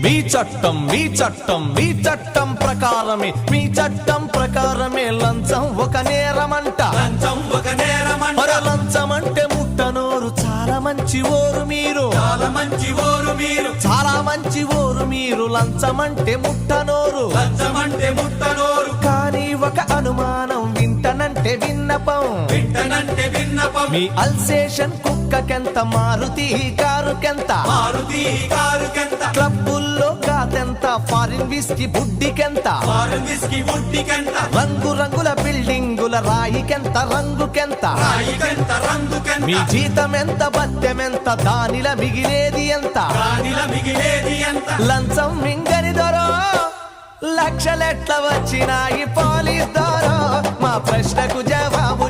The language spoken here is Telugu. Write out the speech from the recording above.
మీ చట్టం మీ చట్టం మీ చట్టం ప్రకారమే మీ చట్టం ప్రకారమే లంచం ఒక నేరమంట లంచం ఒక నేరమంట మరో లంచం అంటే ముట్టనోరు చాలా మంచి ఓరు మీరు చాలా మంచి ఓరు మీరు చాలా మంచి ఓరు మీరు లంచం అంటే ముట్టనోరు లంచం అంటే ముట్టనోరు కానీ ఒక అనుమానం వింటనంటే విన్నపం వింటనంటే విన్నపం మీ అల్సేషన్ కుక్కకెంత మారుతి కారుకెంత మారుతి కారుకెంత క్లబ్బుల్లో కాదెంత ఫారిన్ విస్కీ బుడ్డికెంత ఫారెన్ విస్కీ బుడ్డికెంత రంగు రంగుల బిల్డింగుల రాయికెంత రంగుకెంత రాయికెంత రంగుకెంత మీ జీతం ఎంత బత్తెమెంత దానిల మిగిలేది ఎంత రాణిల మిగిలేది ఎంత లంచం మింగని దొరో లక్షలెట్ల వచ్చినాయి పోలీస్ దొరో మా ప్రశ్నకు జవాబు